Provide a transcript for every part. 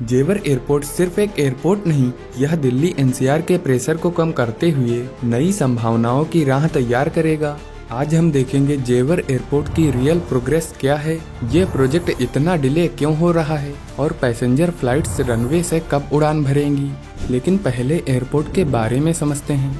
जेवर एयरपोर्ट सिर्फ एक एयरपोर्ट नहीं, यह दिल्ली एनसीआर के प्रेशर को कम करते हुए नई संभावनाओं की राह तैयार करेगा। आज हम देखेंगे जेवर एयरपोर्ट की रियल प्रोग्रेस क्या है, ये प्रोजेक्ट इतना डिले क्यों हो रहा है और पैसेंजर फ्लाइट्स रनवे से कब उड़ान भरेंगी। लेकिन पहले एयरपोर्ट के बारे में समझते हैं।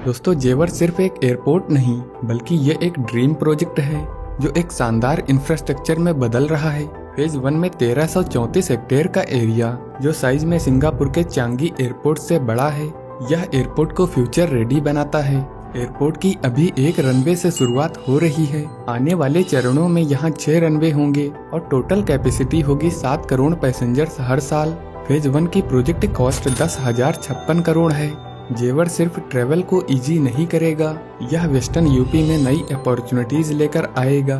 दोस्तों, जेवर सिर्फ एक एयरपोर्ट नहीं बल्कि ये एक ड्रीम प्रोजेक्ट है जो एक शानदार इंफ्रास्ट्रक्चर में बदल रहा है। फेज 1 में 1334 हेक्टेयर का एरिया जो साइज में सिंगापुर के चांगी एयरपोर्ट से बड़ा है, यह एयरपोर्ट को फ्यूचर रेडी बनाता है। एयरपोर्ट की अभी एक रनवे से शुरुआत हो रही है। आने वाले चरणों में यहाँ 6 रनवे होंगे और टोटल कैपेसिटी होगी 7 करोड़ पैसेंजर्स हर साल। फेज 1 की प्रोजेक्ट कॉस्ट 10,056 करोड़ है। जेवर सिर्फ ट्रेवल को इजी नहीं करेगा, यह वेस्टर्न यूपी में नई अपॉर्चुनिटीज लेकर आएगा।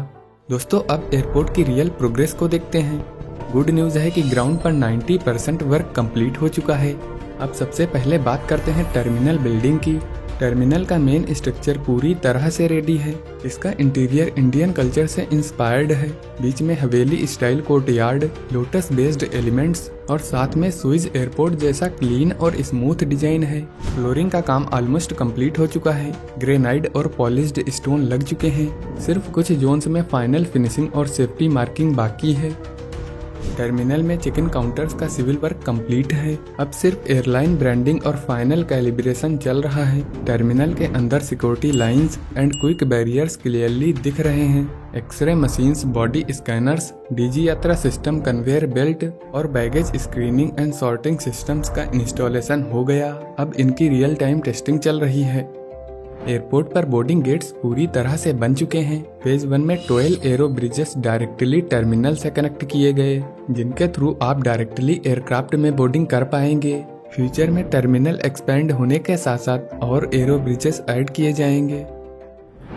दोस्तों, अब एयरपोर्ट की रियल प्रोग्रेस को देखते हैं। गुड न्यूज़ है कि ग्राउंड पर 90% वर्क कंप्लीट हो चुका है। अब सबसे पहले बात करते हैं टर्मिनल बिल्डिंग की। टर्मिनल का मेन स्ट्रक्चर पूरी तरह से रेडी है। इसका इंटीरियर इंडियन कल्चर से इंस्पायर्ड है। बीच में हवेली style courtyard, lotus based elements और साथ में स्विस एयरपोर्ट जैसा क्लीन और स्मूथ डिजाइन है। फ्लोरिंग का काम ऑलमोस्ट कंप्लीट हो चुका है। ग्रेनाइट और पॉलिश्ड स्टोन लग चुके हैं। सिर्फ कुछ जोन्स में फाइनल फिनिशिंग और सेफ्टी मार्किंग बाकी है। टर्मिनल में चेक इन काउंटर्स का सिविल वर्क कंप्लीट है। अब सिर्फ एयरलाइन ब्रांडिंग और फाइनल कैलिब्रेशन चल रहा है। टर्मिनल के अंदर security lines and quick barriers clearly दिख रहे हैं। X-ray machines, body scanners, Digi Yatra system, conveyor belt और baggage screening and sorting systems का इंस्टॉलेशन हो गया। अब इनकी रियल टाइम टेस्टिंग चल रही है। एयरपोर्ट पर बोर्डिंग गेट्स पूरी तरह से बन चुके हैं। फेज 1 में 12 एरो ब्रिजेस डायरेक्टली टर्मिनल से कनेक्ट किए गए, जिनके थ्रू आप डायरेक्टली एयरक्राफ्ट में बोर्डिंग कर पाएंगे। फ्यूचर में टर्मिनल एक्सपेंड होने के साथ साथ और एरो ब्रिजेस ऐड किए जाएंगे।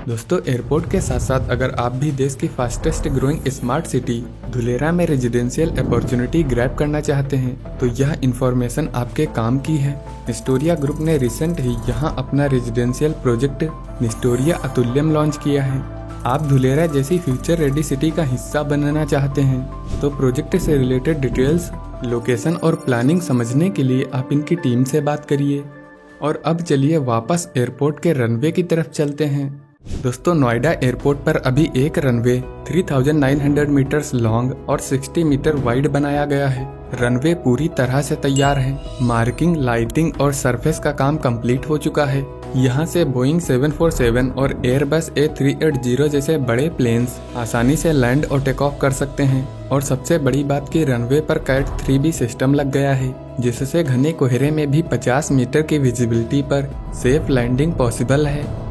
दोस्तों, एयरपोर्ट के साथ साथ अगर आप भी देश की fastest growing smart city Dholera में रेजिडेंशियल अपॉर्चुनिटी ग्रैब करना चाहते हैं तो यह इंफॉर्मेशन आपके काम की है। निस्टोरिया ग्रुप ने रिसेंट ही यहाँ अपना रेजिडेंशियल प्रोजेक्ट निस्टोरिया अतुल्यम लॉन्च किया है। आप धुलेरा जैसी फ्यूचर रेडी सिटी का हिस्सा बनना चाहते हैं तो प्रोजेक्ट से रिलेटेड डिटेल्स, लोकेशन और प्लानिंग समझने के लिए आप इनकी टीम से बात करिए। और अब चलिए वापस एयरपोर्ट के रनवे की तरफ चलते हैं। दोस्तों, नोएडा एयरपोर्ट पर अभी एक रनवे 3900 मीटर्स लॉन्ग और 60 मीटर वाइड बनाया गया है। रनवे पूरी तरह से तैयार है। मार्किंग, लाइटिंग और सरफेस का काम कंप्लीट हो चुका है। यहाँ से बोइंग 747 और एयरबस A380 जैसे बड़े प्लेन्स आसानी से लैंड और टेक ऑफ कर सकते हैं। और सबसे बड़ी बात कि रनवे पर कैट 3B सिस्टम लग गया है, जिससे घने कोहरे में भी 50 मीटर की विजिबिलिटी पर सेफ लैंडिंग पॉसिबल है।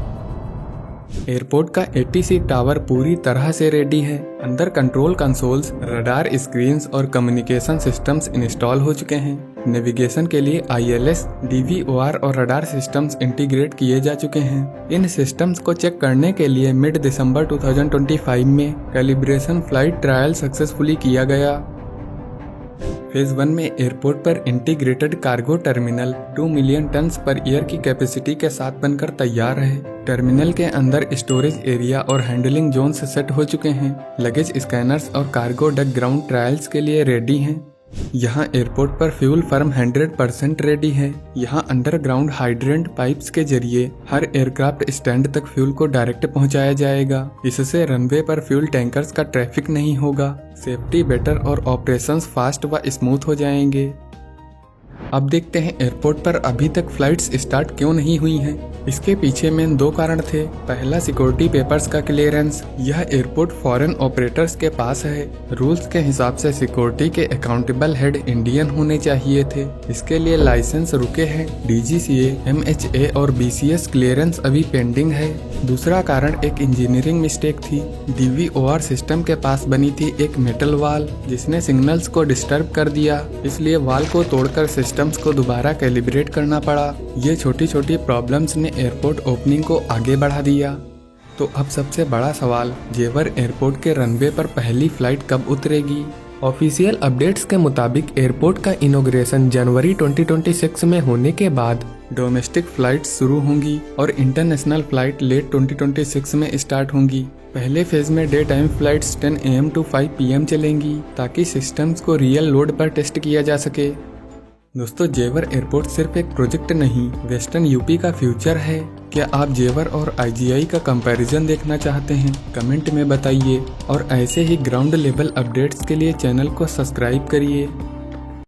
एयरपोर्ट का ATC टावर पूरी तरह से रेडी है। अंदर कंट्रोल कंसोल्स, रडार स्क्रीन्स और कम्युनिकेशन सिस्टम्स इंस्टॉल हो चुके हैं। नेविगेशन के लिए ILS, DVOR और रडार सिस्टम्स इंटीग्रेट किए जा चुके हैं। इन सिस्टम्स को चेक करने के लिए मिड दिसंबर 2025 में कैलिब्रेशन फ्लाइट ट्रायल सक्सेसफुली किया गया। फेज 1 में एयरपोर्ट पर integrated cargo terminal 2 million turns per year की कैपेसिटी के साथ बनकर तैयार है। टर्मिनल के अंदर स्टोरेज एरिया और हैंडलिंग जोन्स सेट हो चुके हैं। लगेज स्कैनर्स और कार्गो डक ग्राउंड ट्रायल्स के लिए रेडी हैं। यहाँ एयरपोर्ट पर फ्यूल फर्म 100% रेडी है। यहाँ अंडरग्राउंड हाइड्रेंट पाइप्स के जरिए हर एयरक्राफ्ट स्टैंड तक फ्यूल को डायरेक्ट पहुँचाया जाएगा। इससे रनवे पर फ्यूल टैंकर्स का ट्रैफिक नहीं होगा। सेफ्टी बेटर और ऑपरेशंस फास्ट व स्मूथ हो जाएंगे। अब देखते हैं एयरपोर्ट पर अभी तक फ्लाइट्स स्टार्ट क्यों नहीं हुई हैं। इसके पीछे में 2 कारण थे। पहला, सिक्योरिटी पेपर्स का क्लियरेंस। यह एयरपोर्ट फॉरेन ऑपरेटर्स के पास है। रूल्स के हिसाब से सिक्योरिटी के अकाउंटेबल हेड इंडियन होने चाहिए थे। इसके लिए लाइसेंस रुके हैं। DGCA, MHA और BCS क्लियरेंस अभी पेंडिंग है। दूसरा कारण एक इंजीनियरिंग मिस्टेक थी। DVOR सिस्टम के पास बनी थी एक मेटल वाल, जिसने सिग्नल्स को डिस्टर्ब कर दिया। इसलिए वाल को तोड़कर सिस्टम्स को दोबारा कैलिब्रेट करना पड़ा। ये छोटी छोटी प्रॉब्लम्स ने एयरपोर्ट ओपनिंग को आगे बढ़ा दिया। तो अब सबसे बड़ा सवाल, जेवर एयरपोर्ट के रनवे पर पहली फ्लाइट कब उतरेगी। ऑफिशियल अपडेट्स के मुताबिक एयरपोर्ट का इनॉग्रेशन जनवरी 2026 में होने के बाद डोमेस्टिक फ्लाइट्स शुरू होंगी और इंटरनेशनल फ्लाइट लेट 2026 में स्टार्ट होंगी। पहले फेज में day time flights 10 AM to 5 PM चलेंगी ताकि सिस्टम्स को रियल लोड पर टेस्ट किया जा सके। दोस्तों, जेवर एयरपोर्ट सिर्फ एक प्रोजेक्ट नहीं, वेस्टर्न यूपी का फ्यूचर है। क्या आप जेवर और IGI का कंपैरिजन देखना चाहते हैं? कमेंट में बताइए और ऐसे ही ग्राउंड लेवल अपडेट्स के लिए चैनल को सब्सक्राइब करिए।